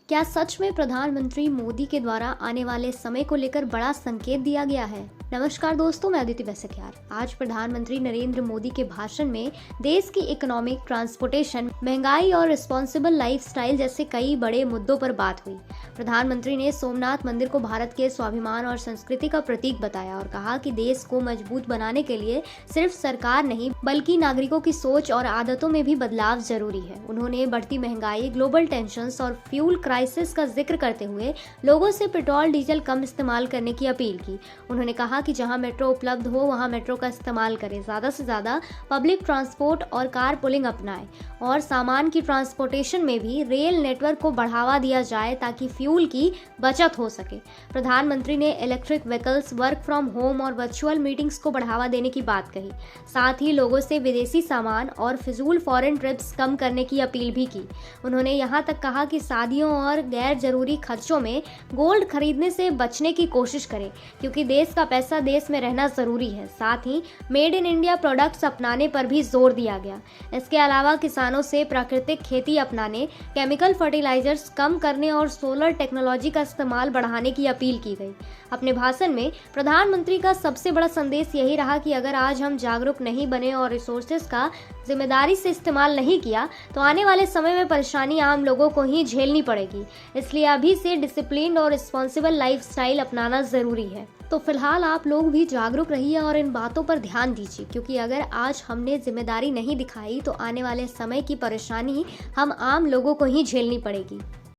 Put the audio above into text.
क्या सच में प्रधानमंत्री मोदी के द्वारा आने वाले समय को लेकर बड़ा संकेत दिया गया है? नमस्कार दोस्तों, मैं अदिति बैसकियार। आज प्रधानमंत्री नरेंद्र मोदी के भाषण में देश की इकोनॉमिक, ट्रांसपोर्टेशन, महंगाई और रिस्पॉन्सिबल लाइफस्टाइल जैसे कई बड़े मुद्दों पर बात हुई। प्रधानमंत्री ने सोमनाथ मंदिर को भारत के स्वाभिमान और संस्कृति का प्रतीक बताया और कहा कि देश को मजबूत बनाने के लिए सिर्फ सरकार नहीं बल्कि नागरिकों की सोच और आदतों में भी बदलाव जरूरी है। उन्होंने बढ़ती महंगाई, ग्लोबल टेंशन्स और फ्यूल क्राइसिस का जिक्र करते हुए लोगों से पेट्रोल डीजल कम इस्तेमाल करने की अपील की। उन्होंने कहा कि जहां मेट्रो उपलब्ध हो वहां मेट्रो का इस्तेमाल करें, ज्यादा से ज्यादा पब्लिक ट्रांसपोर्ट और कार पुलिंग अपनाएं और सामान की ट्रांसपोर्टेशन में भी रेल नेटवर्क को बढ़ावा दिया जाए ताकि फ्यूल की बचत हो सके। प्रधानमंत्री ने electric vehicles, work from home और वर्चुअल मीटिंग्स को बढ़ावा देने की बात कही। साथ ही लोगों से विदेशी सामान और फिजूल फॉरेन ट्रिप्स कम करने की अपील भी की। उन्होंने यहाँ तक कहा कि शादियों और गैर जरूरी खर्चों में गोल्ड खरीदने से बचने की कोशिश करें क्योंकि देश का पैसा देश में रहना जरूरी है। साथ he made in India products अपनाने पर भी जोर दिया गया। इसके अलावा किसानों से प्राकृतिक खेती अपनाने, केमिकल फर्टिलाइजर्स कम करने और सोलर टेक्नोलॉजी का इस्तेमाल बढ़ाने की अपील की गई। अपने भाषण में प्रधानमंत्री का सबसे बड़ा संदेश यही रहा कि अगर आज हम जागरूक नहीं बने और रिसोर्सेज का जिम्मेदारी से इस्तेमाल नहीं किया तो आने वाले समय में परेशानी आम लोगों को ही झेलनी पड़ेगी। इसलिए अभी से डिसिप्लिन और रिस्पॉन्सिबल लाइफस्टाइल अपनाना जरूरी है। तो फिलहाल आप लोग भी जागरूक रहिए और इन बातों पर ध्यान दीजिए क्योंकि अगर आज हमने जिम्मेदारी नहीं दिखाई तो आने वाले समय की परेशानी हम आम लोगों को ही झेलनी पड़ेगी।